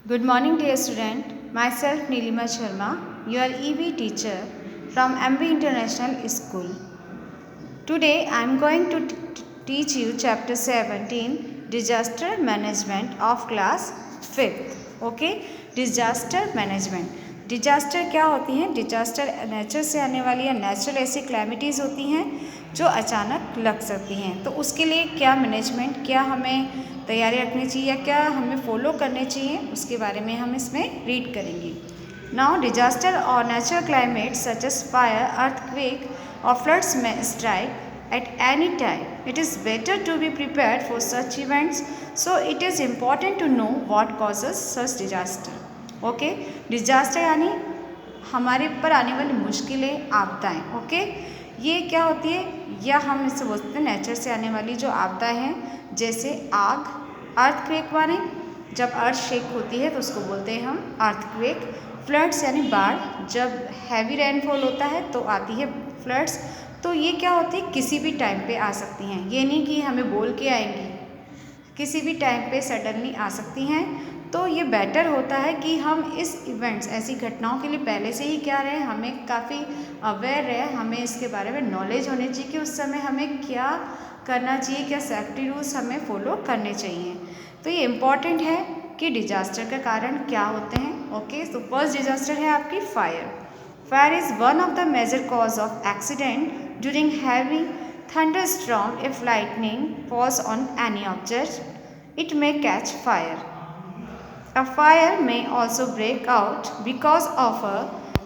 Good morning, dear student. Myself Nilima Sharma, your EV teacher from MB International School. Today I am going to teach you chapter 17, Disaster Management of class 5th. Okay, Disaster Management. Disaster क्या होती हैं? Disaster nature से आने वाली या natural ऐसी calamities होती हैं जो अचानक लग सकती हैं। तो उसके लिए क्या मैनेजमेंट, क्या हमें तैयारी रखनी चाहिए या क्या हमें फॉलो करने चाहिए, उसके बारे में हम इसमें रीड करेंगे। नाउ डिजास्टर और natural climate such as fire, earthquake or floods may strike at any time. It is better to be prepared for such events, so it is important to know what causes such disaster. Okay, disaster यानी हमारे ऊपर आने वाली मुश्किलें, आपदाएं. Okay, ये क्या होती है, या हम इससे बोलते हैं नेचर से आने वाली जो आपदाएं हैं, जैसे आग, अर्थक्वेक माने जब अर्थ शेक होती है तो उसको बोलते हैं हम अर्थक्वेक. फ्लड्स यानी बाढ़, जब हैवी रेनफॉल होता है तो आती है फ्लड्स. तो ये क्या होती है, किसी भी टाइम पे आ सकती हैं, ये नहीं कि हमें बोल के आएंगी, किसी भी टाइम पे सडनली आ सकती हैं. तो ये बेटर होता है कि हम इस इवेंट्स, ऐसी घटनाओं के लिए पहले से ही क्या रहे, हमें काफ़ी अवेयर रहे, हमें इसके बारे में नॉलेज होनी चाहिए कि उस समय हमें क्या करना चाहिए, क्या सेफ्टी रूल्स हमें फॉलो करने चाहिए. तो ये इम्पॉर्टेंट है कि डिजास्टर का कारण क्या होते हैं. ओके, तो फर्स्ट डिजास्टर है आपकी fire. Fire is one of the major cause of accident during heavy thunderstorm. If lightning falls on any object, it may catch fire. A fire may also break out because of a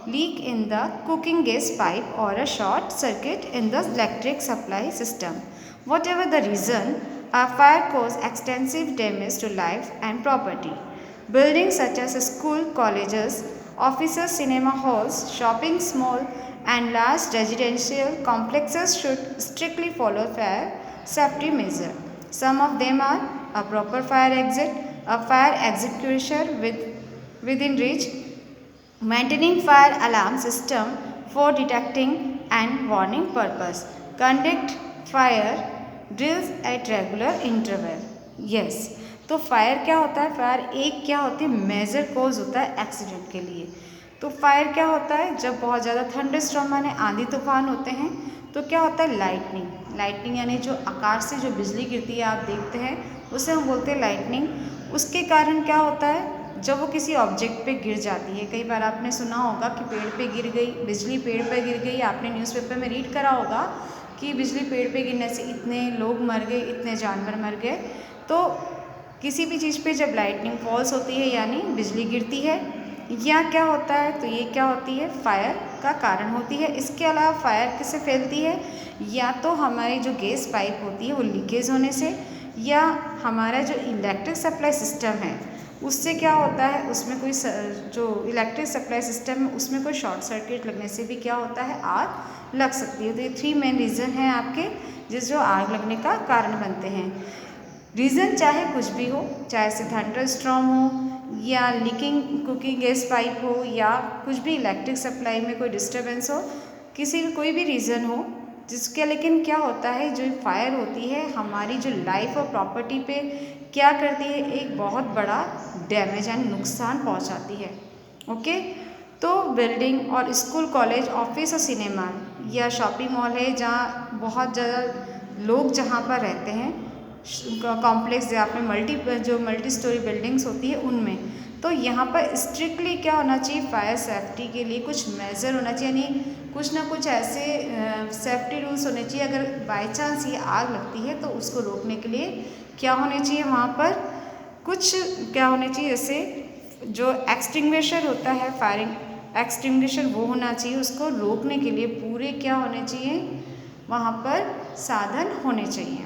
leak in the cooking gas pipe or a short circuit in the electric supply system. Whatever the reason, a fire causes extensive damage to life and property. Buildings such as schools, colleges, offices, cinema halls, shopping malls, and large residential complexes should strictly follow fire safety measures. Some of them are a proper fire exit, a fire extinguisher within reach, maintaining fire alarm system for detecting and warning purpose, conduct fire drills at regular interval. Yes, तो fire क्या होता है, fire एक क्या होती है, major cause होता है एक्सीडेंट के लिए. तो फायर क्या होता है, जब बहुत ज़्यादा थंडर स्टॉर्म यानी आंधी तूफान होते हैं तो क्या होता है, लाइटनिंग. लाइटनिंग यानी जो आकाश से जो बिजली गिरती है आप देखते हैं, उसे हम बोलते हैं लाइटनिंग. उसके कारण क्या होता है, जब वो किसी ऑब्जेक्ट पे गिर जाती है, कई बार आपने सुना होगा कि पेड़ पे गिर गई, बिजली पेड़ पे गिर गई, आपने न्यूज़पेपर में रीड करा होगा कि बिजली पेड़ पे गिरने से इतने लोग मर गए, इतने जानवर मर गए. तो किसी भी चीज़ पे जब लाइटनिंग फॉल्स होती है यानी बिजली गिरती है, या क्या होता है, तो ये क्या होती है, फायर का कारण होती है. इसके अलावा फायर किससे फैलती है, या तो हमारी जो गैस पाइप होती है वो लीकेज होने से, या हमारा जो इलेक्ट्रिक सप्लाई सिस्टम है उससे क्या होता है, उसमें कोई जो इलेक्ट्रिक सप्लाई सिस्टम है उसमें कोई शॉर्ट सर्किट लगने से भी क्या होता है, आग लग सकती है. तो ये 3 मेन रीज़न हैं आपके जो आग लगने का कारण बनते हैं. रीज़न चाहे कुछ भी हो, चाहे से थंडर स्टॉर्म हो या लीकिंग कुकिंग गैस पाइप हो या कुछ भी इलेक्ट्रिक सप्लाई में कोई डिस्टर्बेंस हो, किसी भी कोई भी रीज़न हो जिसके, लेकिन क्या होता है, जो फायर होती है हमारी जो लाइफ और प्रॉपर्टी पे क्या करती है, एक बहुत बड़ा डैमेज एंड नुकसान पहुंचाती है. ओके, तो बिल्डिंग और स्कूल, कॉलेज, ऑफिस और सिनेमा या शॉपिंग मॉल है जहाँ बहुत ज़्यादा लोग जहाँ पर रहते हैं, कॉम्प्लेक्स जहाँ पे मल्टी स्टोरी बिल्डिंग्स होती है उनमें, तो यहाँ पर स्ट्रिक्टली क्या होना चाहिए, फायर सेफ्टी के लिए कुछ मेजर होना चाहिए, यानी कुछ ना कुछ ऐसे सेफ्टी रूल्स होने चाहिए. अगर बाई चांस ये आग लगती है तो उसको रोकने के लिए क्या होने चाहिए, वहाँ पर कुछ क्या होने चाहिए, जैसे जो एक्सटिंग्विशर होता है, फायर एक्सटिंग्विशर, वो होना चाहिए. उसको रोकने के लिए पूरे क्या होने चाहिए, वहाँ पर साधन होने चाहिए.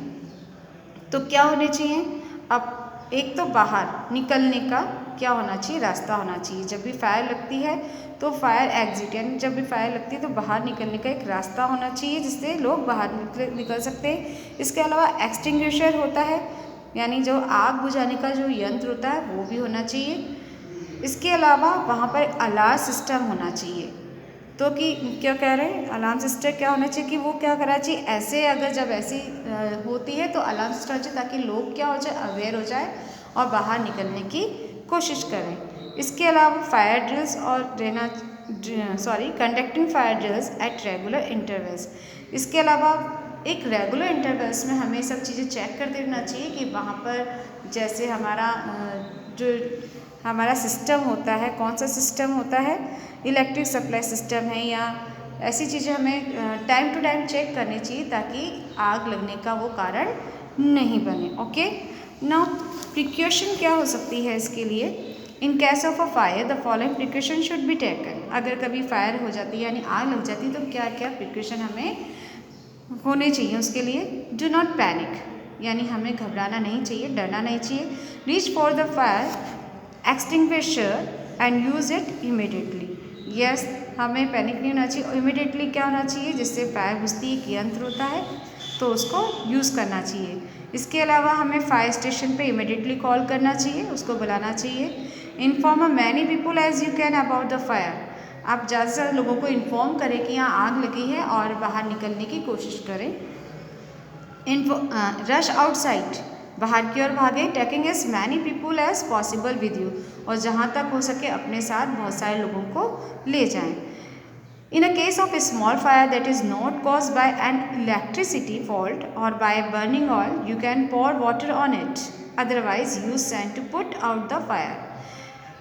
तो क्या होने चाहिए, अब एक तो बाहर निकलने का क्या होना चाहिए, रास्ता होना चाहिए. जब भी फायर लगती है तो फायर एग्जिट, यानी जब भी फायर लगती है तो बाहर निकलने का एक रास्ता होना चाहिए जिससे लोग बाहर निकल सकते हैं. इसके अलावा एक्सटिंग्विशर होता है, यानी जो आग बुझाने का जो यंत्र होता है वो भी होना चाहिए. इसके अलावा वहाँ पर अलार्म सिस्टम होना चाहिए. तो कि क्या कह रहे हैं, अलार्म सिस्टम क्या होना चाहिए कि वो क्या करना चाहिए, ऐसे अगर जब ऐसी होती है तो अलार्म सिस्टम होना चाहिए ताकि लोग क्या हो जाए, अवेयर हो जाए और बाहर निकलने की कोशिश करें। इसके अलावा फायर ड्रिल्स और conducting fire drills at regular intervals. इसके अलावा एक रेगुलर इंटरवल्स में हमें सब चीज़ें चेक करते रहना चाहिए कि वहाँ पर जैसे हमारा सिस्टम होता है, कौन सा सिस्टम होता है, इलेक्ट्रिक सप्लाई सिस्टम है या ऐसी चीज़ें हमें टाइम टू टाइम चेक करनी चाहिए ताकि आग लगने का वो कारण नहीं बने। ओके, नाउ प्रिकॉशन क्या हो सकती है इसके लिए। इन case of a fire the following precaution should be taken. अगर कभी फायर हो जाती है यानी आग लग जाती है तो क्या क्या प्रिकॉशन हमें होने चाहिए उसके लिए। डू नॉट पैनिक, यानी हमें घबराना नहीं चाहिए, डरना नहीं चाहिए। Reach for the fire extinguisher and use it immediately. Yes, हमें पैनिक नहीं होना चाहिए। इमीडिएटली क्या होना चाहिए, जिससे फायर बुझती एक यंत्र होता है तो उसको यूज़ करना चाहिए। इसके अलावा हमें फायर स्टेशन पे इमीडिएटली कॉल करना चाहिए, उसको बुलाना चाहिए। Inform many people as you can about the fire. आप ज़्यादा से ज़्यादा लोगों को इन्फॉर्म करें कि यहाँ आग लगी है और बाहर निकलने की कोशिश करें। रश आउटसाइड, बाहर की ओर भागें। Taking as many people as possible with you, और जहाँ तक हो सके अपने साथ बहुत सारे लोगों को ले जाएं। In a case of a small fire that is not caused by an electricity fault or by burning oil, you can pour water on it. Otherwise, use sand to put out the fire.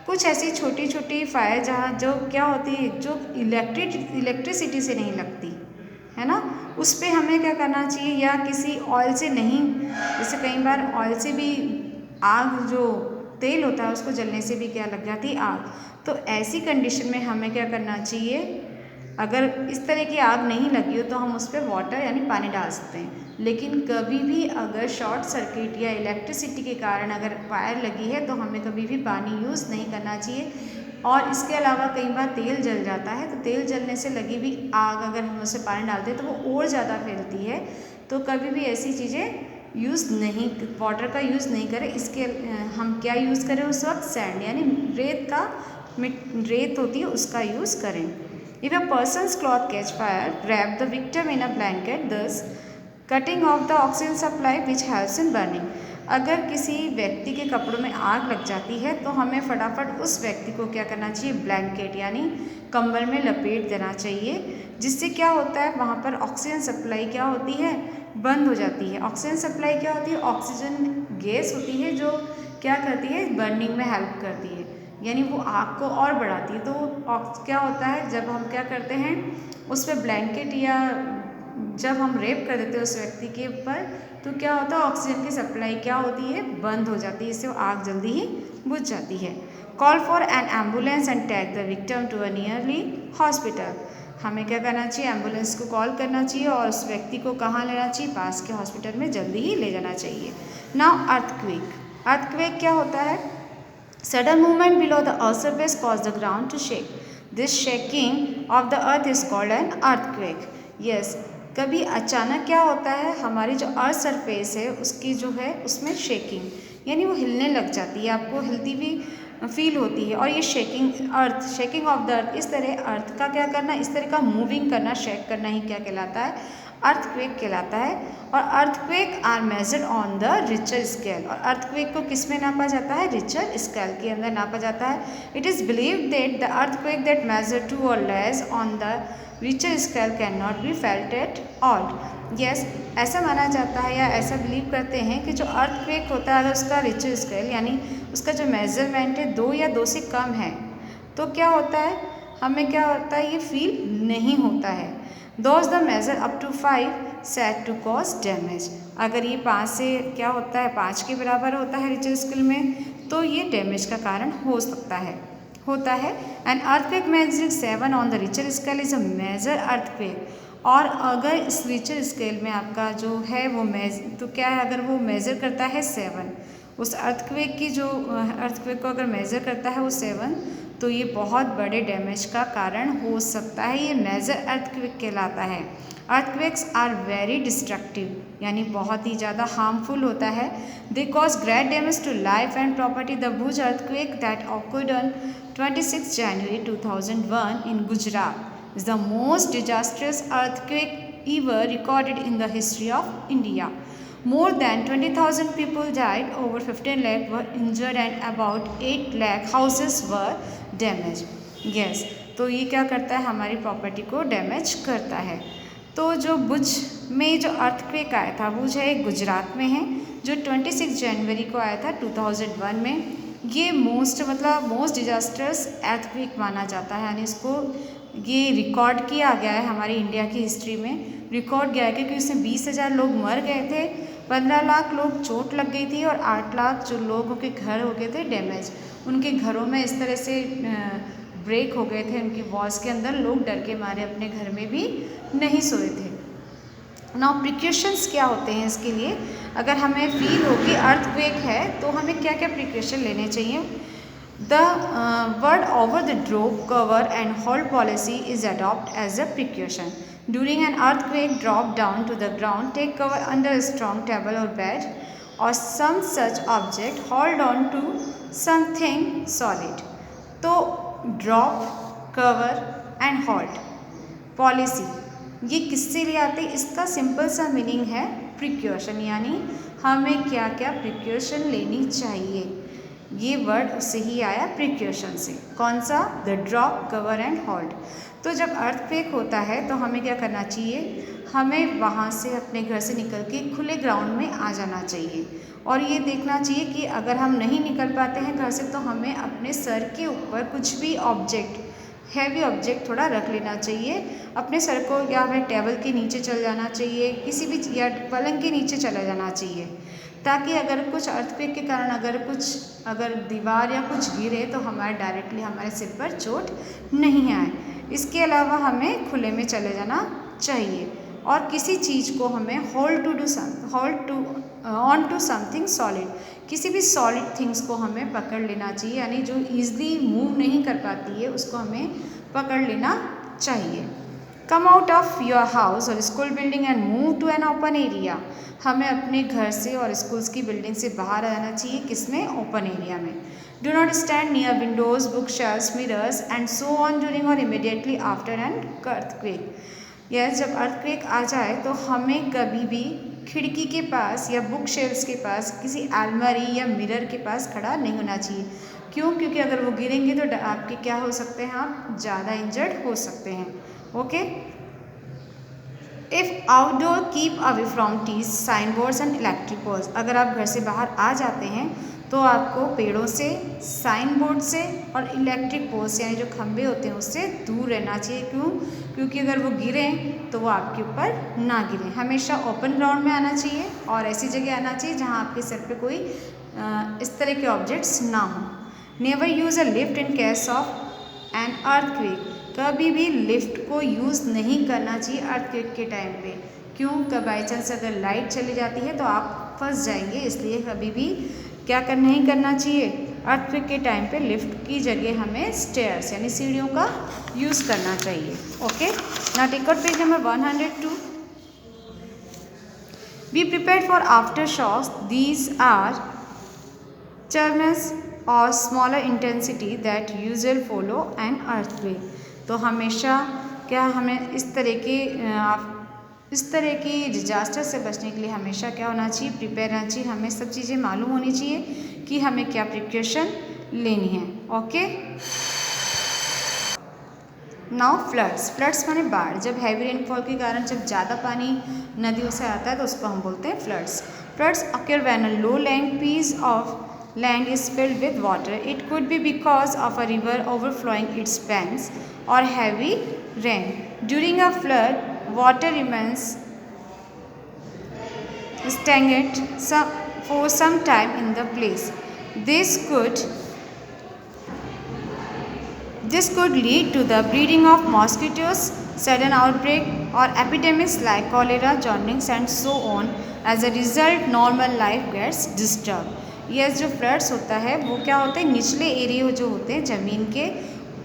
कुछ ऐसी छोटी छोटी fire जहाँ जो क्या होती है, जो इलेक्ट्रिसिटी से नहीं लगती है ना, उस पर हमें क्या करना चाहिए, या किसी ऑयल से नहीं, जैसे कई बार ऑयल से भी आग, जो तेल होता है उसको जलने से भी क्या लग जाती है आग। तो ऐसी कंडीशन में हमें क्या करना चाहिए, अगर इस तरह की आग नहीं लगी हो तो हम उस पर वाटर यानी पानी डाल सकते हैं। लेकिन कभी भी अगर शॉर्ट सर्किट या इलेक्ट्रिसिटी के कारण अगर फायर लगी है तो हमें कभी भी पानी यूज़ नहीं करना चाहिए। और इसके अलावा कई बार तेल जल जाता है, तो तेल जलने से लगी हुई आग अगर हम उससे पानी डालते हैं तो वो और ज़्यादा फैलती है। तो कभी भी ऐसी चीज़ें यूज़ नहीं, वाटर का यूज़ नहीं करें। इसके हम क्या यूज़ करें उस वक्त, सैंड यानी रेत होती है उसका यूज़ करें। If a person's cloth catch fire, wrap the victim in a blanket, thus cutting off the oxygen supply which helps in burning. अगर किसी व्यक्ति के कपड़ों में आग लग जाती है तो हमें फटाफट उस व्यक्ति को क्या करना चाहिए, ब्लैंकेट यानी कंबल में लपेट देना चाहिए, जिससे क्या होता है वहाँ पर ऑक्सीजन सप्लाई क्या होती है, बंद हो जाती है। ऑक्सीजन सप्लाई क्या होती है, ऑक्सीजन गैस होती है जो क्या करती है, बर्निंग में हेल्प करती है, यानी वो आग को और बढ़ाती है। तो क्या होता है, जब हम क्या करते हैं उस पर ब्लैंकेट या जब हम रेप कर देते हैं उस व्यक्ति के ऊपर, तो क्या होता है ऑक्सीजन की सप्लाई क्या होती है, बंद हो जाती है, इससे वो आग जल्दी ही बुझ जाती है। Call for an ambulance and take the victim to a nearly hospital. हमें क्या करना चाहिए, एम्बुलेंस को कॉल करना चाहिए और उस व्यक्ति को कहाँ लेना चाहिए, पास के हॉस्पिटल में जल्दी ही ले जाना चाहिए। Now earthquake. अर्थक्वेक क्या होता है, sudden movement below the earth's surface cause the ground to shake. This shaking of the earth is called an earthquake. Yes, कभी अचानक क्या होता है, हमारी जो अर्थ सरफेस है उसकी जो है उसमें शेकिंग यानी वो हिलने लग जाती है, आपको हिलती हुई फील होती है। और ये शेकिंग ऑफ द अर्थ, इस तरह अर्थ का क्या करना, इस तरह का मूविंग करना, शेक करना ही क्या कहलाता है, अर्थक्वेक कहलाता है। और earthquake are measured on the Richter scale. और अर्थक्वेक को किस में नापा जाता है, रिचर स्केल के अंदर नापा जाता है। It is believed that the earthquake that measure 2 or less on the Richter scale can not be felt at all. Yes, ऐसा माना जाता है या ऐसा बिलीव करते हैं कि जो अर्थक्वेक होता है अगर उसका रिचर स्केल यानी उसका जो मेजरमेंट है 2 या 2 से कम है तो क्या होता है, हमें क्या होता है, ये फील नहीं होता है। Those the measure up to 5 set to cause damage. अगर ये 5 से क्या होता है, 5 के बराबर होता है रिचर स्केल में, तो ये डैमेज का कारण हो सकता है, होता है। And earthquake measuring 7 on the Richter scale is a major earthquake. और अगर इस रिचर स्केल में आपका जो है वो तो क्या है, अगर वो मेज़र करता है 7, उस अर्थक्वेक की जो अर्थक्वेक को अगर मेज़र करता है वो 7, तो ये बहुत बड़े डैमेज का कारण हो सकता है, ये मेजर अर्थक्वेक कहलाता है। अर्थक्वेक्स आर वेरी डिस्ट्रक्टिव यानी बहुत ही ज़्यादा हार्मफुल होता है। They cause great damage to life and property. The Bhuj earthquake that occurred on 26 January 2001 in Gujarat is the most disastrous earthquake ever recorded in the history of India. More than 20,000 people died, over 15 lakh were injured and about 8 lakh houses were damaged. Yes, तो ये क्या करता है, हमारी property को damage करता है। तो जो भुज में जो अर्थक्वेक आया था, भुज है गुजरात में है, जो 26 जनवरी को आया था 2001 में। ये मोस्ट डिजास्टर्स अर्थक्वेक माना जाता है, यानी इसको ये रिकॉर्ड किया गया है हमारी इंडिया की हिस्ट्री में, रिकॉर्ड गया है क्योंकि उसमें 20,000 लोग मर गए थे, 15 लाख लोग चोट लग गई थी और 8 लाख जो लोगों के घर हो गए थे डैमेज। उनके घरों में इस तरह से ब्रेक हो गए थे, उनकी वॉल्स के अंदर लोग डर के मारे अपने घर में भी नहीं सोए थे। नाउ प्रिकॉशंस क्या होते हैं इसके लिए, अगर हमें फील हो कि अर्थक्वेक है तो हमें क्या क्या प्रिकॉशन लेने चाहिए। The word over the drop, cover and hold policy is adopt as a precaution. During an earthquake, drop down to the ground, take cover under a strong table or bed or some such object, hold on to something solid। तो drop, cover and hold policy ये किससे लिए आते हैं, इसका simple सा meaning है precaution, यानी हमें क्या क्या प्रिकॉशन लेनी चाहिए। ये वर्ड उससे ही आया, प्रिकॉशन से। कौन सा, the drop, cover and hold. तो जब अर्थक्वेक होता है तो हमें क्या करना चाहिए, हमें वहाँ से अपने घर से निकल के खुले ग्राउंड में आ जाना चाहिए और ये देखना चाहिए कि अगर हम नहीं निकल पाते हैं घर से तो हमें अपने सर के ऊपर कुछ भी ऑब्जेक्ट, हैवी ऑब्जेक्ट थोड़ा रख लेना चाहिए अपने सर को, या हमें टेबल के नीचे चल जाना चाहिए, किसी भी या पलंग के नीचे चला जाना चाहिए, ताकि अगर कुछ अर्थक्वेक के कारण अगर दीवार या कुछ गिरे तो डायरेक्टली हमारे सिर पर चोट नहीं आए। इसके अलावा हमें खुले में चले जाना चाहिए और किसी चीज़ को हमें hold on to something solid, किसी भी सॉलिड थिंग्स को हमें पकड़ लेना चाहिए, यानी जो ईजिली मूव नहीं कर पाती है उसको हमें पकड़ लेना चाहिए। Come out of your house और school building and move to an open area. हमें अपने घर से और स्कूल्स की बिल्डिंग से बाहर आना चाहिए, किसमें, ओपन एरिया में। Do not stand near Windows, book shelves, mirrors and so on during और इमीडिएटली आफ्टर एन अर्थक्वेक। यह जब अर्थक्वेक आ जाए तो हमें कभी भी खिड़की के पास या बुक शेल्व्स के पास, किसी अलमारी या मिरर के पास खड़ा नहीं होना चाहिए। क्यों, क्योंकि अगर वो गिरेंगे तो आपके क्या हो सकते हैं, आप ज़्यादा इंजर्ड हो सकते हैं। Okay. If outdoor, keep away from trees, sign boards and electric poles. अगर आप घर से बाहर आ जाते हैं तो आपको पेड़ों से, साइन बोर्ड से और इलेक्ट्रिक पोल्स यानी जो खंभे होते हैं उससे दूर रहना चाहिए। क्यों, क्योंकि अगर वो गिरें तो वो आपके ऊपर ना गिरें। हमेशा ओपन ग्राउंड में आना चाहिए और ऐसी जगह आना चाहिए जहाँ आपके सर पे कोई इस तरह के ऑब्जेक्ट्स ना हो। Never use a lift in case of an earthquake. कभी भी लिफ्ट को यूज़ नहीं करना चाहिए अर्थक्वेक के टाइम पे। क्यों, कभी बाई चांस अगर लाइट चली जाती है तो आप फंस जाएंगे, इसलिए कभी भी क्या नहीं करना चाहिए, अर्थक्वेक के टाइम पे लिफ्ट की जगह हमें स्टेयर्स यानी सीढ़ियों का यूज़ करना चाहिए। Okay, now take out page number 102। Be prepared for after shocks, these are tremors और smaller intensity that usual follow an earthquake. तो हमेशा क्या हमें इस तरह की डिजास्टर से बचने के लिए हमेशा क्या होना चाहिए, प्रिपेयर रहना चाहिए। हमें सब चीज़ें मालूम होनी चाहिए कि हमें क्या प्रिकॉशन लेनी है। ओके, नाउ फ्लड्स माने बाढ़। जब हैवी रेनफॉल के कारण जब ज़्यादा पानी नदियों से आता है तो उसको हम बोलते हैं floods. Floods occur when a low lying piece of land is filled with water. It could be because of a river overflowing its banks or heavy rain. During a flood, water remains stagnant for some time in the place. This could lead to the breeding of mosquitoes, sudden outbreak or epidemics like cholera, jaundice and so on. As a result, normal life gets disturbed. यह जो floods होता है वो क्या होते हैं, निचले area जो होते हैं ज़मीन के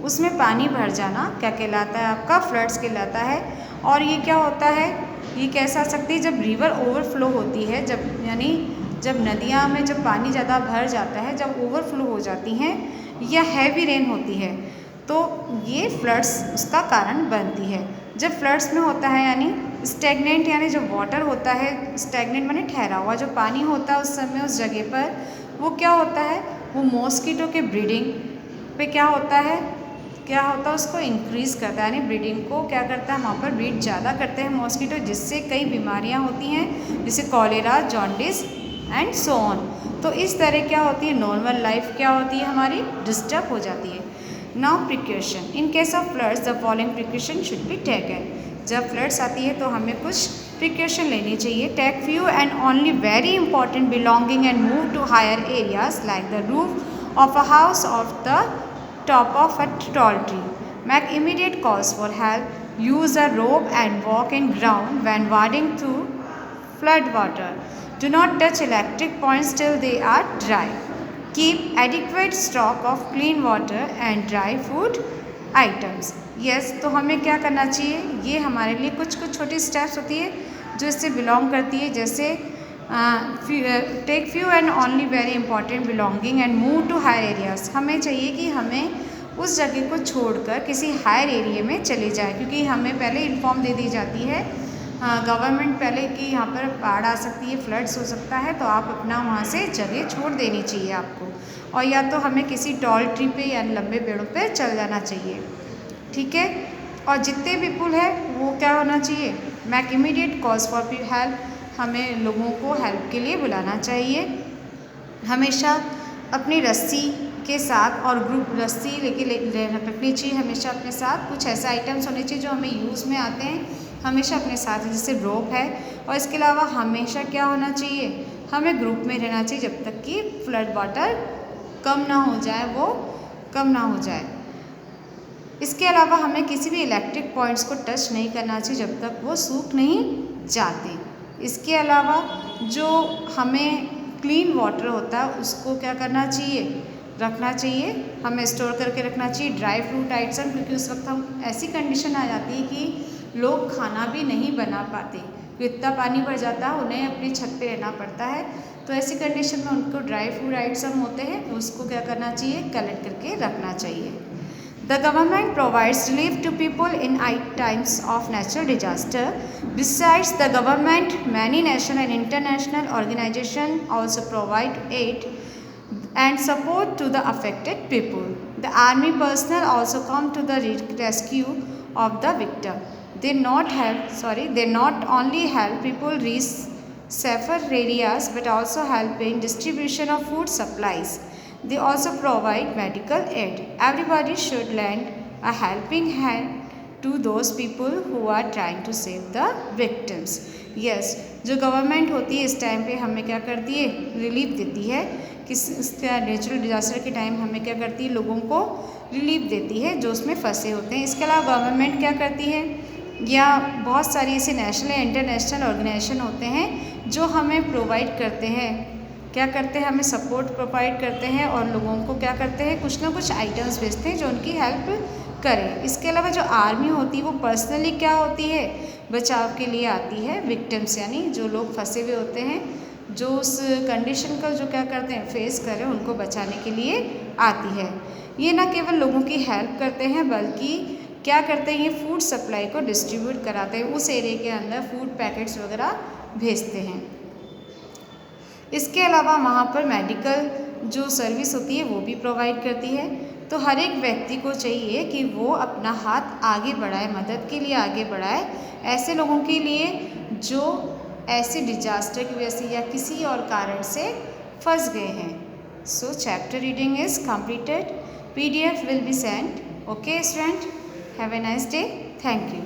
उसमें पानी भर जाना क्या कहलाता है, आपका फ्लड्स कहलाता है। और ये क्या होता है, ये कैसा आ सकती है, जब रिवर ओवरफ्लो होती है, जब नदियाँ में जब पानी ज़्यादा भर जाता है, जब ओवरफ्लो हो जाती हैं या हैवी रेन होती है तो ये फ्लड्स उसका कारण बनती है। जब फ्लड्स में होता है यानी स्टेगनेंट यानी जो वाटर होता है, स्टेगनेंट माने ठहरा हुआ जो पानी होता है उस समय उस जगह पर, वो क्या होता है, वो मॉस्किटो के ब्रीडिंग पे क्या होता है उसको इंक्रीज़ करता है, यानी ब्रीडिंग को क्या करता है, वहाँ पर ब्रीड ज़्यादा करते हैं मॉस्किटो, जिससे कई बीमारियाँ होती हैं जैसे cholera, jaundice and so on. तो इस तरह क्या होती है, नॉर्मल लाइफ क्या होती है हमारी डिस्टर्ब हो जाती है। Now precaution, in case of floods the following precaution should be taken. जब फ्लड्स आती है तो हमें कुछ प्रिकॉशन लेनी चाहिए। Take few and only very important belonging and move to higher areas like the roof of a house of the top of a tall tree. Make immediate calls for help. Use a rope and walk in ground when wading through flood water. Do not touch electric points till they are dry. Keep adequate stock of clean water and dry food items. Yes, तो हमें क्या करना चाहिए, ये हमारे लिए कुछ छोटी स्टेप्स होती है जो इससे बिलोंग करती है, जैसे take few and only very important belonging and move to higher areas. हमें चाहिए कि हमें उस जगह को छोड़कर किसी हायर एरिया में चले जाए, क्योंकि हमें पहले इन्फॉर्म दे दी जाती है गवर्नमेंट पहले कि यहाँ पर बाढ़ आ सकती है, फ्लड्स हो सकता है, तो आप अपना वहाँ से जगह छोड़ देनी चाहिए आपको, और या तो हमें किसी टॉल ट्री पे या लंबे पेड़ों पे चल जाना चाहिए, ठीक है। और जितने भी पुल है वो क्या होना चाहिए, make immediate calls for help, हमें लोगों को हेल्प के लिए बुलाना चाहिए। हमेशा अपनी रस्सी के साथ और ग्रुप रस्सी रखनी चाहिए हमेशा अपने साथ। कुछ ऐसे आइटम्स होने चाहिए जो हमें यूज़ में आते हैं हमेशा अपने साथ, जैसे रोप है। और इसके अलावा हमेशा क्या होना चाहिए, हमें ग्रुप में रहना चाहिए जब तक कि फ्लड वाटर कम ना हो जाए, वो कम ना हो जाए। इसके अलावा हमें किसी भी इलेक्ट्रिक पॉइंट्स को टच नहीं करना चाहिए जब तक वो सूख नहीं जाते। इसके अलावा जो हमें क्लीन वाटर होता है उसको क्या करना चाहिए, रखना चाहिए, हमें स्टोर करके रखना चाहिए। ड्राई फ्रूट आइटम, क्योंकि उस वक्त हम ऐसी कंडीशन आ जाती है कि लोग खाना भी नहीं बना पाते, क्योंकि इतना पानी भर जाता है, उन्हें अपनी छत पे रहना पड़ता है। तो ऐसी कंडीशन में उनको ड्राई फ्रूट आइटम होते हैं उसको क्या करना चाहिए, कलेक्ट करके रखना चाहिए। The government provides relief to people in times of natural disaster. Besides the government, many national and international organizations also provide aid and support to the affected people. The army personnel also come to the rescue of the victim. They not only help people reach safer areas but also help in distribution of food supplies. They also provide medical aid. Everybody should lend a helping hand to those people who are trying to save the victims. Yes, जो government होती है इस time पे हमें क्या करती है, relief देती है। इसका नेचुरल डिज़ास्टर के टाइम हमें क्या करती है, लोगों को रिलीफ देती है जो उसमें फंसे होते हैं। इसके अलावा गवर्नमेंट क्या करती है, या बहुत सारी ऐसे नेशनल या इंटरनेशनल ऑर्गेनाइजेशन होते हैं जो हमें प्रोवाइड करते हैं, क्या करते हैं, हमें सपोर्ट प्रोवाइड करते हैं और लोगों को क्या करते हैं, कुछ ना कुछ आइटम्स भेजते हैं जो उनकी हेल्प करें। इसके अलावा जो आर्मी होती है वो पर्सनली क्या होती है, बचाव के लिए आती है विक्टिम्स, यानी जो लोग फंसे हुए होते हैं, जो उस कंडीशन का जो क्या करते हैं फेस करें, उनको बचाने के लिए आती है। ये ना केवल लोगों की हेल्प करते हैं बल्कि क्या करते हैं, ये फूड सप्लाई को डिस्ट्रीब्यूट कराते हैं, उस एरिया के अंदर फूड पैकेट्स वगैरह भेजते हैं। इसके अलावा वहाँ पर मेडिकल जो सर्विस होती है वो भी प्रोवाइड करती है। तो हर एक व्यक्ति को चाहिए कि वो अपना हाथ आगे बढ़ाए, मदद के लिए आगे बढ़ाए ऐसे लोगों के लिए जो ऐसे डिजास्टर की वजह से या किसी और कारण से फंस गए हैं। सो chapter reading is completed. PDF will be sent. Okay student, have a nice day. Thank you.